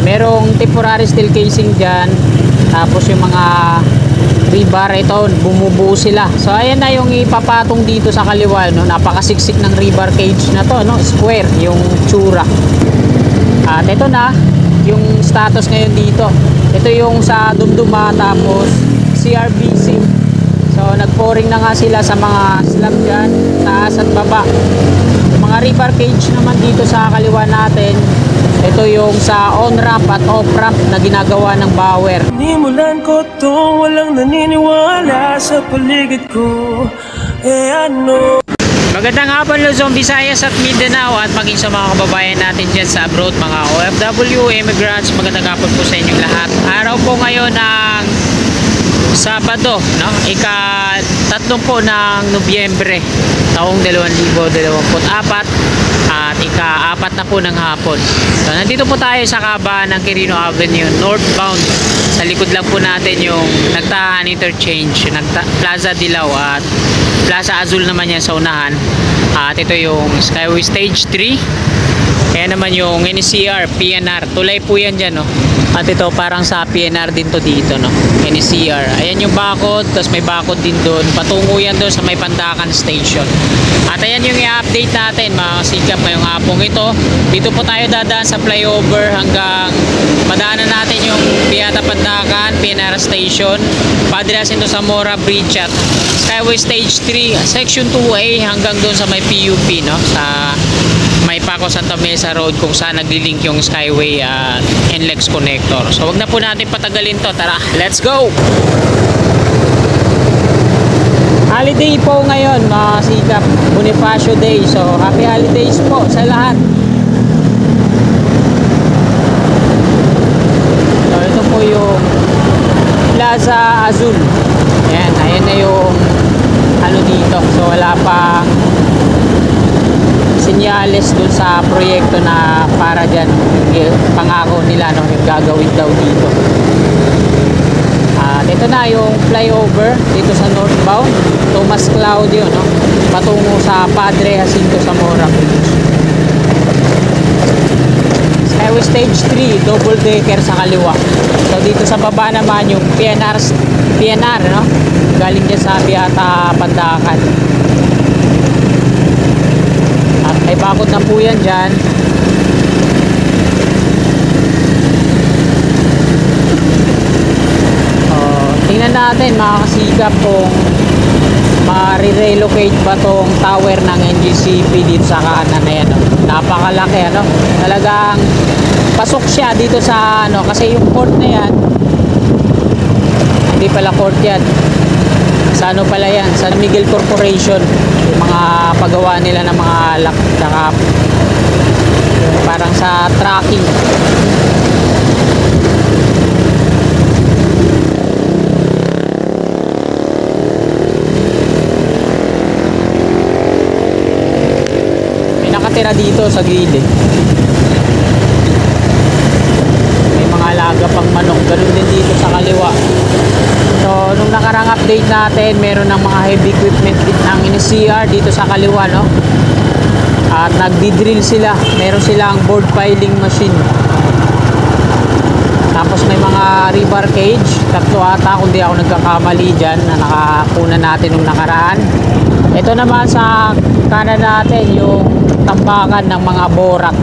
Merong temporary steel casing dyan. Tapos yung mga rebar, ito bumubuo sila. So ayan na yung ipapatong dito sa kaliwa, no? Napakasiksik ng rebar cage na to, no? Square yung tsura. At ito na yung status ngayon dito. Ito yung sa dumduma, tapos CRBC. So nag-pouring na nga sila sa mga slab dyan, taas at baba. Yung mga rebar cage naman dito sa kaliwa natin, ito yung sa on-ramp at off-ramp na ginagawa ng Bauer. Nimulan ko to, walang naniniwala sa paligid ko. Ano? Magandang hapon Luzon, Visayas at Mindanao at maging sa mga kababayan natin dyan sa abroad, mga OFW, immigrants. Magandang hapon po sa inyong lahat. Araw po ngayon ng Sabado, no? Ika-3 po ng Nobyembre taong 2024 at ika-4 na po ng hapon. So nandito po tayo sa kabahan ng Quirino Avenue northbound. Sa likod lang po natin yung Nagtahan Interchange, Plaza Dilaw at Plaza Azul naman yan sa unahan. At ito yung Skyway Stage 3. Kaya naman yung NCR, PNR, tulay po yan dyan, no? At ito parang sa PNR din to dito, no? NCR, ayan yung bakod, tapos may bakod din doon, patungo yan doon sa may Pandakan Station. At ayan yung i-update natin mga kasikap ngayong hapong ito. Dito po tayo dadaan sa flyover hanggang madaanan natin yung Piata Pandakan, PNR Station, Padre Jacinto Zamora Bridge at Skyway Stage 3, Section 2A hanggang doon sa may PUP, no? Sa may Paco Santa Mesa Road kung saan naglilink yung Skyway at NLEX Connector. So wag na po natin patagalin to. Tara, let's go! Holiday po ngayon mga sikap, Bonifacio Day. So happy holidays po sa lahat. So ito po yung Plaza Azul. Ayan na yung ano dito. So wala pa senyales dun sa proyekto na para dyan yung pangako nila, no, yung gagawin daw dito. At ito na yung flyover dito sa northbound Tomas Claudio, no, patungo sa Padre Jacinto Zamora Bridge. Skyway Stage 3 double decker sa kaliwa. So dito sa baba naman yung PNR, no, galing dyan sa Piata Pandakan. May bakod na po yan dyan. Tingnan natin mga kasigap kung ma-relocate ba tong tower ng NGCP dito sa kanan na yan, no? Napakalaki, ano? Talagang pasok siya dito sa ano, kasi yung court na yan, hindi pala court yan, sa ano pala yan, San Miguel Corporation, yung mga paggawa nila ng mga lock, saka parang sa tracking. May nakatira dito sa gilid, may mga alaga pang manok, ganun din dito sa kaliwa. So, nung nakarang update natin, meron ng mga heavy equipment ng NCR dito sa kaliwa, no? At nagdi-drill sila. Meron silang board piling machine. Tapos may mga rebar cage. 3 ata, kung di ako nagkakamali dyan, na nakakuna natin nung nakaraan. Ito naman sa kanan natin, yung tambakan ng mga borak.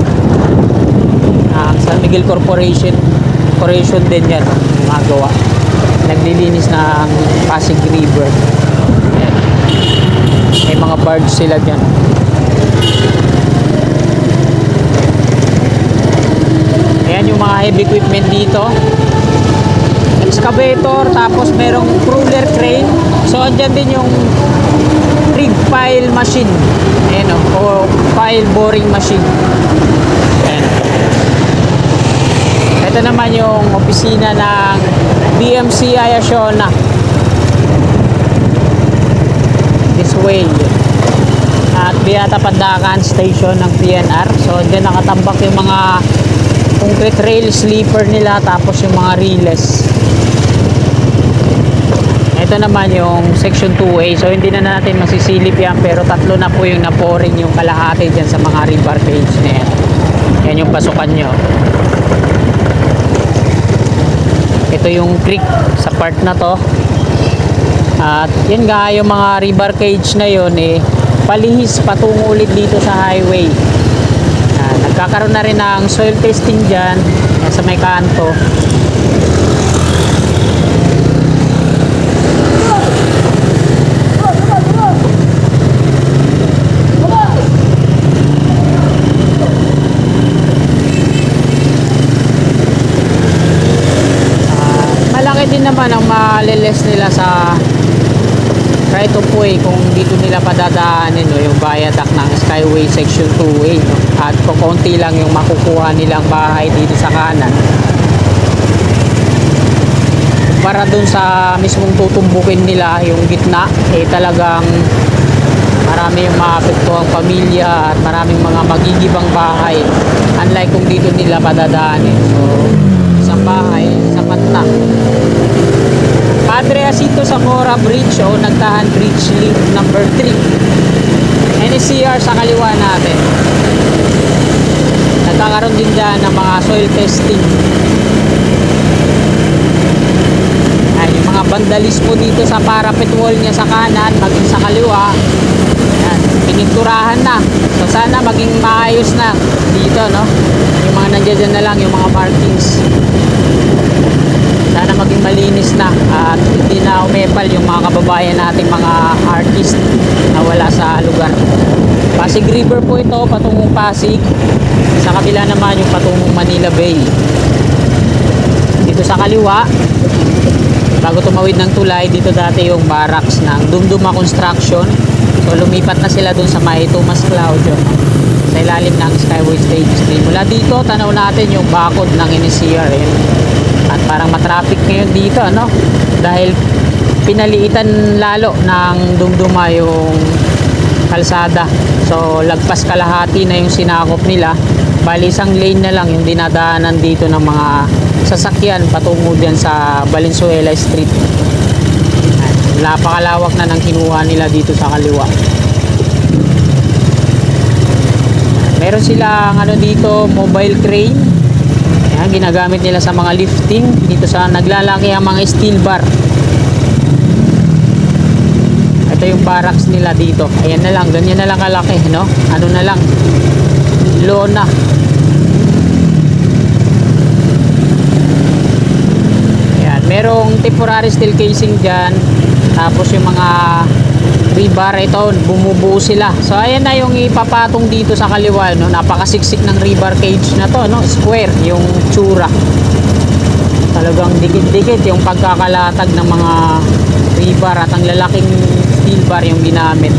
San Miguel Corporation din yan, mga gawa. Naglilinis ng Pasig River. Ayan. May mga barge sila dyan. Ayan yung mga heavy equipment dito. Excavator, tapos merong cruller crane. So andyan din yung rig pile machine. Ayan, o pile boring machine. Ayan. Ito naman yung opisina ng BMCI Asiona. This way. At Piata Pandakan Station ng PNR. So dyan nakatambak yung mga concrete rail sleeper nila, tapos yung mga relays. Ito naman yung section 2A. So hindi na natin masisilip yan, pero 3 na po yung na-pouring yung kalahati dyan sa mga rebar cage na yan. Yan yung pasukan nyo. Ito yung creek sa part na to. At yun nga, yung mga rebar cage na yun palihis patungo ulit dito sa highway. Nagkakaroon na rin ng soil testing dyan sa may kanto. Malaki din naman ang maliles nila sa right of way kung dito nila padadaanin yung viaduct ng Skyway Section 2A, no? At kukunti lang yung makukuha nilang bahay dito sa kanan para dun sa mismong tutumbukin nila yung gitna, talagang marami yung maapektuhang pamilya at maraming mga magigibang bahay, unlike kung dito nila padadaanin. So isang bahay sapat na. Padre Jacinto Zamora Bridge o Nagtahan Bridge Link number 3. NSCR sa kaliwa natin. Nagkakaroon din dyan ng mga soil testing. Yung mga vandalismo dito sa parapet wall niya sa kanan, maging sa kaliwa. Yan, pininturahan na. So sana maging maayos na dito, no? Yung mga nandiyan na lang, yung mga markings. Sana maging malinis na at hindi na umepal yung mga kababayan nating mga artist na wala sa lugar. Pasig River po ito, patungong Pasig. Sa kabila naman yung patungong Manila Bay. Dito sa kaliwa, bago tumawid ng tulay, dito dati yung barracks ng Dumduma Construction. So lumipat na sila dun sa may Tomas Claudio, sa ilalim ng Skyway Stage 3. Mula dito, tanaw natin yung bakod ng NSCR. At parang matraffic ngayon dito, ano? Dahil pinaliitan lalo ng Dumduma yung kalsada. So lagpas kalahati na yung sinakop nila. Bali isang lane na lang yung dinadaanan dito ng mga sasakyan patungo dyan sa Valenzuela Street. Napakalawak na ng kinuha nila dito sa kaliwa. Meron silang dito, mobile crane. Yan, ginagamit nila sa mga lifting dito sa naglalaki ang mga steel bar. Ito yung barracks nila dito. Ayan na lang, ganyan na lang kalaki, no? Ano na lang, lona. Ayan, merong temporary steel casing dyan. Tapos yung mga rebar, ito bumubuo sila. So ayan na yung ipapatong dito sa kaliwa, no? Napakasiksik ng rebar cage na to, no? Square yung tsura. Talagang dikit-dikit yung pagkakalatag ng mga rebar at ang lalaking steel bar yung ginamit.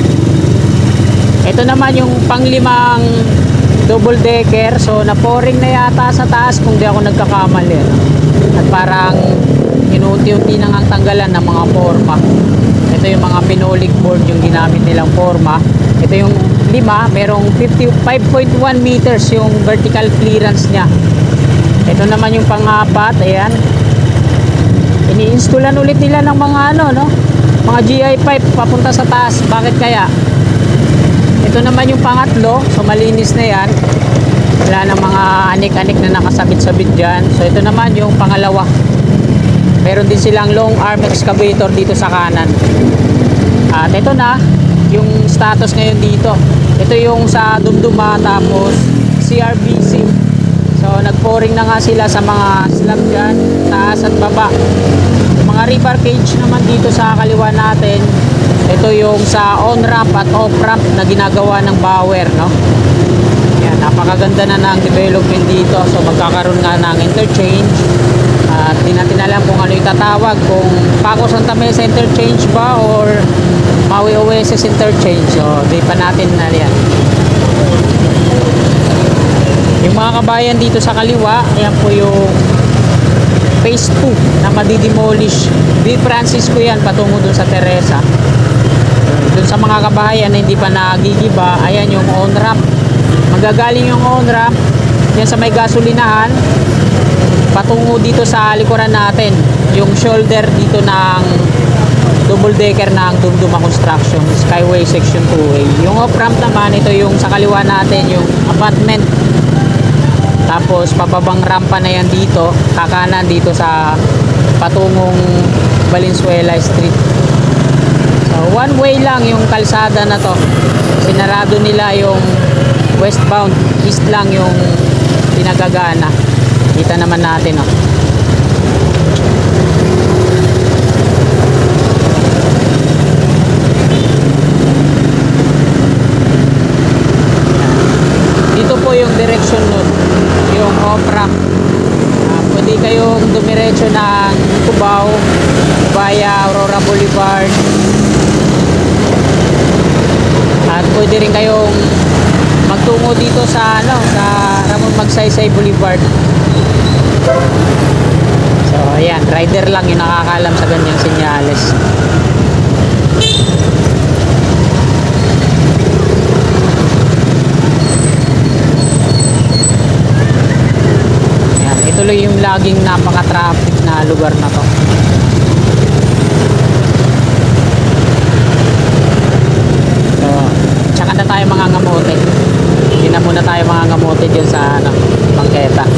Ito naman yung panglimang double decker. So na-pouring na yata sa taas kung di ako nagkakamali, no? At parang inuunti-unti nang ang tanggalan ng mga forma. Ito yung mga pinolik board yung ginamit nilang forma. Ito yung 5, merong 5.1 meters yung vertical clearance niya. Ito naman yung pang-4, ayan. Ini-installan ulit nila ng mga mga GI pipe papunta sa taas. Bakit kaya? Ito naman yung pang-3, so malinis na yan. Wala ng mga anik-anik na nakasabit-sabit dyan. So ito naman yung pangalawa. Meron din silang long arm excavator dito sa kanan. At ito na yung status ngayon dito. Ito yung sa Dumduma, tapos CRBC. So nag-pouring na nga sila sa mga slab dyan, taas at baba. Yung mga rebar cage naman dito sa kaliwa natin, ito yung sa on-ramp at off-ramp na ginagawa ng Bauer, no? Yan, napakaganda na ng development dito. So magkakaroon nga ng interchange. At di natin alam kung ano itatawag, kung Paco Santa Mesa interchange ba or Maui Oasis interchange. So di pa natin na yan. Yung mga kabayan dito sa kaliwa, ayan po yung phase 2 na madidemolish. Di Francisco yan, patungo dun sa Teresa. Dun sa mga kabayan na hindi pa nagigiba, ayan yung on-ramp. Magagaling yung on-ramp yan sa may gasolinahan patungo dito sa likuran natin, yung shoulder dito ng double decker ng Dumduma Construction, Skyway Section 2A. Yung off-ramp naman, ito yung sa kaliwa natin, yung apartment. Tapos pababang rampa na yan dito, kakanan dito sa patungong Valenzuela Street. So one way lang yung kalsada na to. Sinarado nila yung westbound, east lang yung pinagagana. Kita naman natin, oh. Dito po yung direction nun, yung off-ramp. Pwede kayong dumiretso ng Cubao via Aurora Boulevard, at pwede rin kayong magtungo dito sa sa Ramon Magsaysay Boulevard. So ayan, rider lang yung nakakaalam sa ganyang senyales. Ituloy yung laging napaka-traffic na lugar na to. So, tsaka na tayo mangangamote. Hindi na muna tayo mangangamote dyan sa bangketa.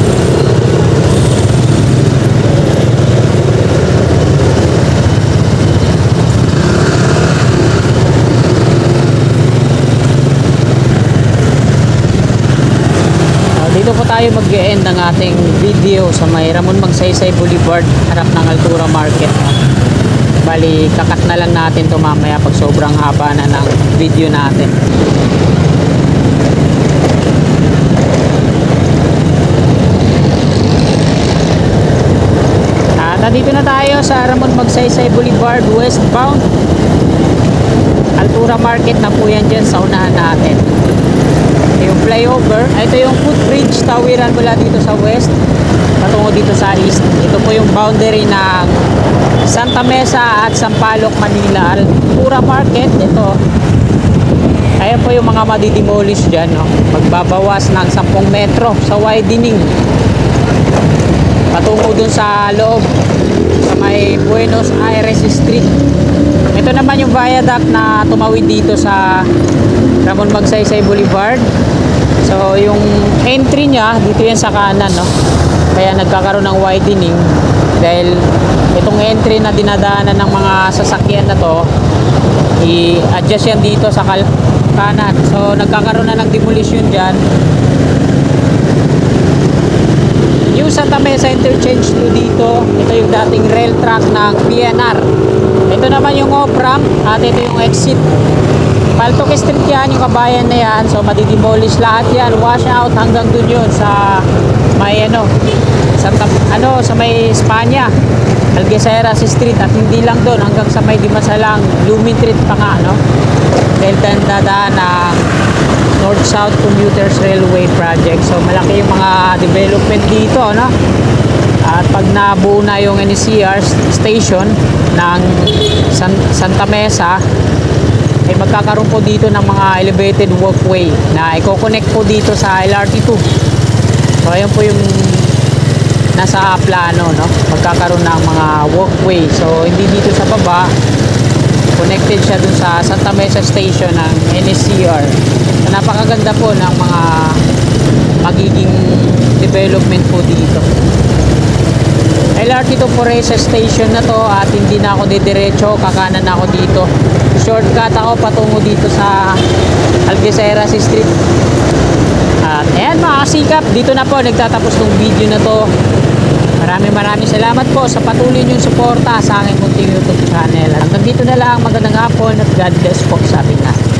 Dito po tayo mag-e-end ng ating video sa may Ramon Magsaysay Boulevard, harap ng Altura Market. Bali, kakat na lang natin to mamaya pag sobrang haba na ng video natin. At dito na tayo sa Ramon Magsaysay Boulevard westbound. Altura Market na po yan dyan sa unahan natin. Yung flyover, ito yung footbridge tawiran mula dito sa west patungo dito sa east. Ito po yung boundary ng Santa Mesa at Sampaloc, Manila. Altura Market, ito. Ayan po yung mga madidemolish dyan, no? Magbabawas ng 10 metro sa widening patungo dun sa loob sa may Buenos Aires Street. Ito naman yung viaduct na tumawid dito sa Ramon Magsaysay Boulevard. So yung entry niya dito yan sa kanan, no? Kaya nagkakaroon ng widening dahil itong entry na dinadaanan ng mga sasakyan na to, i-adjust yan dito sa kanan. So nagkakaroon na ng demolition dyan. Yung Santa Mesa Interchange to dito, ito yung dating rail track ng PNR. Ito naman yung off-ramp at ito yung exit. Paltok Street yan, yung kabayan na yan. So madidemolish lahat yan, wash out hanggang dun yun sa may sa may Espanya, Algeciras Street, at hindi lang dun, hanggang sa may Dimasalang, Lumin Street pa nga, no? Dahil dadaan na North-South Commuters Railway Project. So malaki yung mga development dito, no? At pag nabuo na yung NCR station ng Santa Mesa, ay magkakaroon po dito ng mga elevated walkway na i-connect po dito sa LRT2. So ayan po yung nasa plano, no? Magkakaroon ng mga walkway. So hindi dito sa baba, connected siya dun sa Santa Mesa station ng NSCR. So, napakaganda po ng mga magiging development po dito. LRT2 Foresa station na to, at hindi na ako didiretso, kakanan na ako dito. Shortcut ako patungo dito sa Algeciras Street. At ayan mga kasikap, dito na po nagtatapos ng video na to. Maraming salamat po sa patuloy niyong suporta sa aking munting YouTube channel. Hanggang dito na lang, magandang hapon at God bless po sa ating lahat.